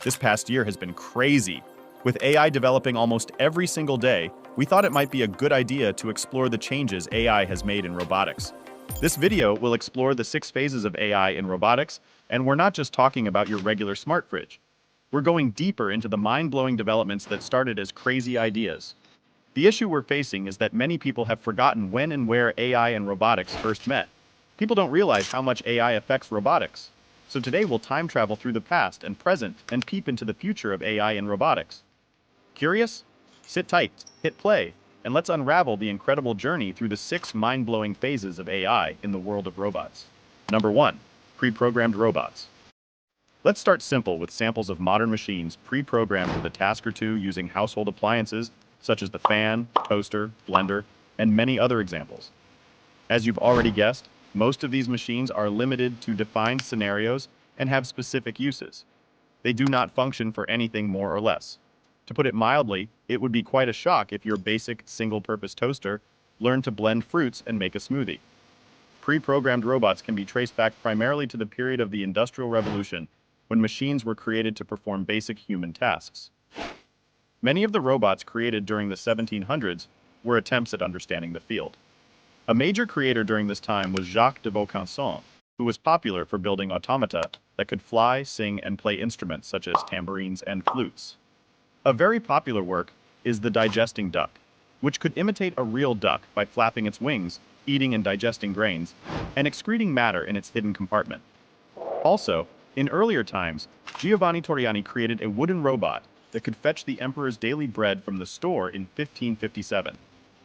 This past year has been crazy. With AI developing almost every single day, we thought it might be a good idea to explore the changes AI has made in robotics. This video will explore the 6 phases of AI in robotics, and we're not just talking about your regular smart fridge. We're going deeper into the mind-blowing developments that started as crazy ideas. The issue we're facing is that many people have forgotten when and where AI and robotics first met. People don't realize how much AI affects robotics. So today we'll time travel through the past and present and peep into the future of AI and robotics. Curious? Sit tight, hit play, and let's unravel the incredible journey through the 6 mind-blowing phases of AI in the world of robots. Number 1. Pre-programmed robots. Let's start simple with samples of modern machines pre-programmed with a task or two using household appliances such as the fan, toaster, blender, and many other examples. As you've already guessed, most of these machines are limited to defined scenarios and have specific uses. They do not function for anything more or less. To put it mildly, it would be quite a shock if your basic single-purpose toaster learned to blend fruits and make a smoothie. Pre-programmed robots can be traced back primarily to the period of the Industrial Revolution, when machines were created to perform basic human tasks. Many of the robots created during the 1700s were attempts at understanding the field. A major creator during this time was Jacques de Vaucanson, who was popular for building automata that could fly, sing, and play instruments such as tambourines and flutes. A very popular work is the digesting duck, which could imitate a real duck by flapping its wings, eating and digesting grains, and excreting matter in its hidden compartment. Also, in earlier times, Giovanni Torriani created a wooden robot that could fetch the emperor's daily bread from the store in 1557.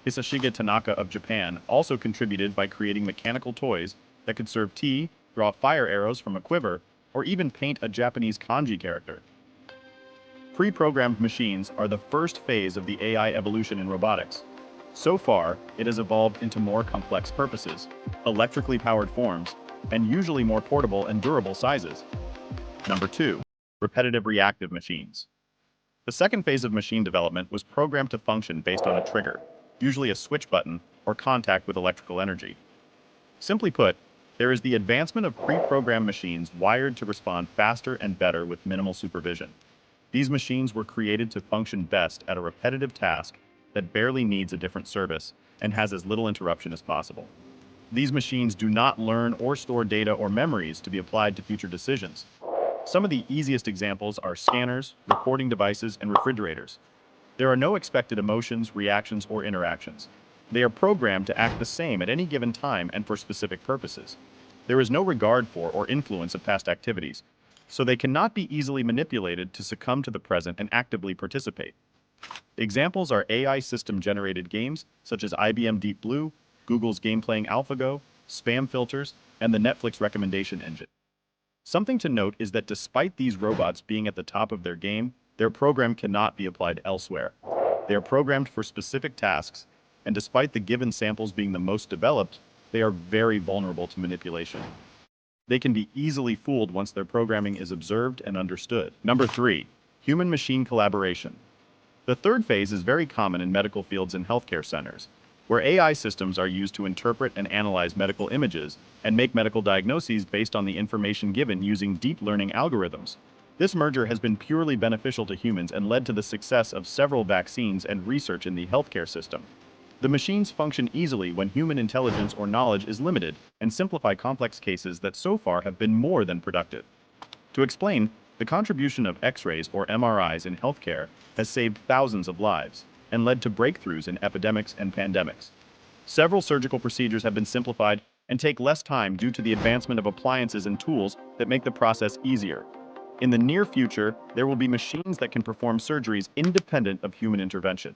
Hisashige Tanaka of Japan also contributed by creating mechanical toys that could serve tea, draw fire arrows from a quiver, or even paint a Japanese kanji character. Pre-programmed machines are the first phase of the AI evolution in robotics. So far, it has evolved into more complex purposes, electrically powered forms, and usually more portable and durable sizes. Number 2. Repetitive reactive machines. The second phase of machine development was programmed to function based on a trigger, usually a switch button or contact with electrical energy. Simply put, there is the advancement of pre-programmed machines wired to respond faster and better with minimal supervision. These machines were created to function best at a repetitive task that barely needs a different service and has as little interruption as possible. These machines do not learn or store data or memories to be applied to future decisions. Some of the easiest examples are scanners, recording devices, and refrigerators. There are no expected emotions, reactions, or interactions. They are programmed to act the same at any given time and for specific purposes. There is no regard for or influence of past activities, so they cannot be easily manipulated to succumb to the present and actively participate. Examples are AI system-generated games such as IBM Deep Blue, Google's game-playing AlphaGo, spam filters, and the Netflix recommendation engine. Something to note is that despite these robots being at the top of their game, their program cannot be applied elsewhere. They are programmed for specific tasks, and despite the given samples being the most developed, they are very vulnerable to manipulation. They can be easily fooled once their programming is observed and understood. Number 3. Human-machine collaboration. The third phase is very common in medical fields and healthcare centers, where AI systems are used to interpret and analyze medical images and make medical diagnoses based on the information given using deep learning algorithms. This merger has been purely beneficial to humans and led to the success of several vaccines and research in the healthcare system. The machines function easily when human intelligence or knowledge is limited and simplify complex cases that so far have been more than productive. To explain, the contribution of X-rays or MRIs in healthcare has saved thousands of lives and led to breakthroughs in epidemics and pandemics. Several surgical procedures have been simplified and take less time due to the advancement of appliances and tools that make the process easier. In the near future, there will be machines that can perform surgeries independent of human intervention.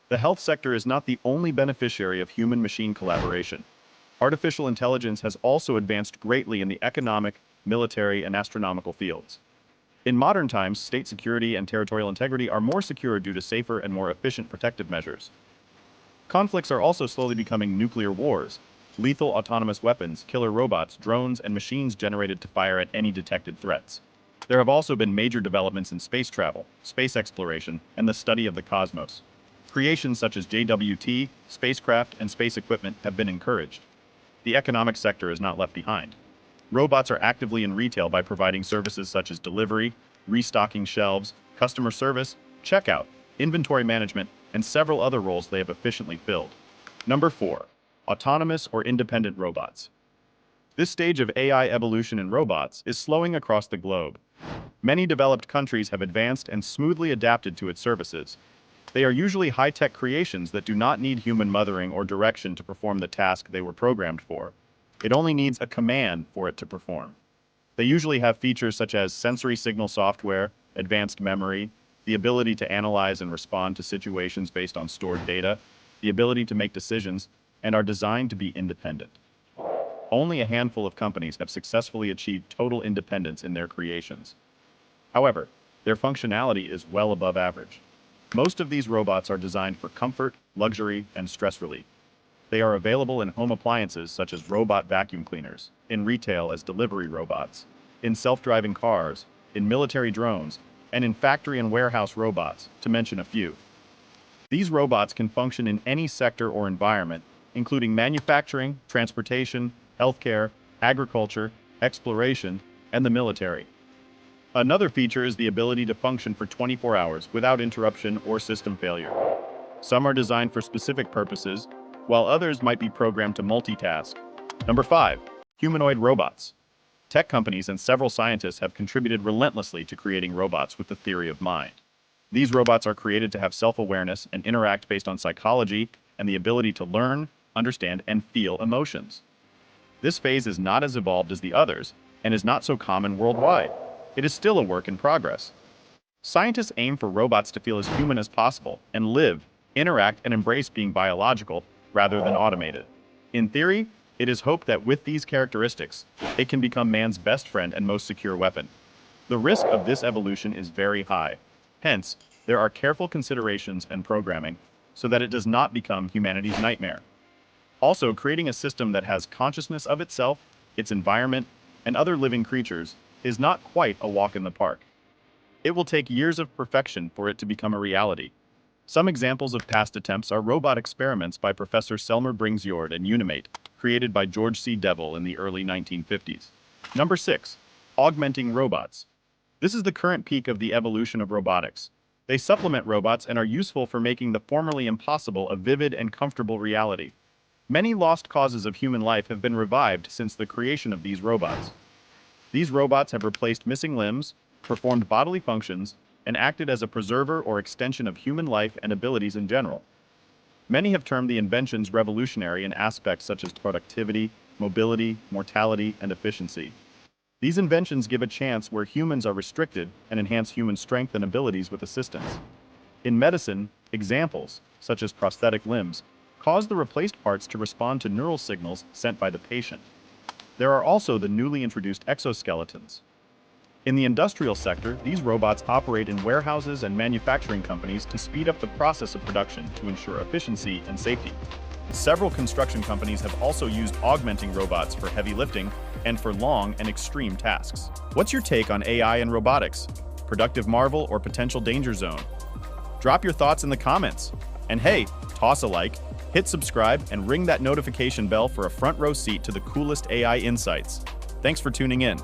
The health sector is not the only beneficiary of human-machine collaboration. Artificial intelligence has also advanced greatly in the economic, military, and astronomical fields. In modern times, state security and territorial integrity are more secure due to safer and more efficient protective measures. Conflicts are also slowly becoming nuclear wars. Lethal autonomous weapons, killer robots, drones, and machines generated to fire at any detected threats. There have also been major developments in space travel, space exploration, and the study of the cosmos. Creations such as JWT, spacecraft, and space equipment have been encouraged. The economic sector is not left behind. Robots are actively in retail by providing services such as delivery, restocking shelves, customer service, checkout, inventory management, and several other roles they have efficiently filled. Number 4. Autonomous or independent robots. This stage of AI evolution in robots is slowing across the globe. Many developed countries have advanced and smoothly adapted to its services. They are usually high-tech creations that do not need human mothering or direction to perform the task they were programmed for. It only needs a command for it to perform. They usually have features such as sensory signal software, advanced memory, the ability to analyze and respond to situations based on stored data, the ability to make decisions, and are designed to be independent. Only a handful of companies have successfully achieved total independence in their creations. However, their functionality is well above average. Most of these robots are designed for comfort, luxury, and stress relief. They are available in home appliances such as robot vacuum cleaners, in retail as delivery robots, in self-driving cars, in military drones, and in factory and warehouse robots, to mention a few. These robots can function in any sector or environment, including manufacturing, transportation, healthcare, agriculture, exploration, and the military. Another feature is the ability to function for 24 hours without interruption or system failure. Some are designed for specific purposes, while others might be programmed to multitask. Number 5. Humanoid robots. Tech companies and several scientists have contributed relentlessly to creating robots with the theory of mind. These robots are created to have self-awareness and interact based on psychology and the ability to learn, understand, and feel emotions. This phase is not as evolved as the others and is not so common worldwide. It is still a work in progress. Scientists aim for robots to feel as human as possible and live, interact, and embrace being biological rather than automated. In theory, it is hoped that with these characteristics, it can become man's best friend and most secure weapon. The risk of this evolution is very high. Hence, there are careful considerations and programming so that it does not become humanity's nightmare. Also, creating a system that has consciousness of itself, its environment, and other living creatures is not quite a walk in the park. It will take years of perfection for it to become a reality. Some examples of past attempts are robot experiments by Professor Selmer Bringsjord and Unimate, created by George C. Devil in the early 1950s. Number 6. Augmenting robots. This is the current peak of the evolution of robotics. They supplement robots and are useful for making the formerly impossible a vivid and comfortable reality. Many lost causes of human life have been revived since the creation of these robots. These robots have replaced missing limbs, performed bodily functions, and acted as a preserver or extension of human life and abilities in general. Many have termed the inventions revolutionary in aspects such as productivity, mobility, mortality, and efficiency. These inventions give a chance where humans are restricted and enhance human strength and abilities with assistance. In medicine, examples, such as prosthetic limbs, cause the replaced parts to respond to neural signals sent by the patient. There are also the newly introduced exoskeletons. In the industrial sector, these robots operate in warehouses and manufacturing companies to speed up the process of production to ensure efficiency and safety. Several construction companies have also used augmenting robots for heavy lifting and for long and extreme tasks. What's your take on AI and robotics? Productive marvel or potential danger zone? Drop your thoughts in the comments. And hey, toss a like, hit subscribe, and ring that notification bell for a front row seat to the coolest AI insights. Thanks for tuning in.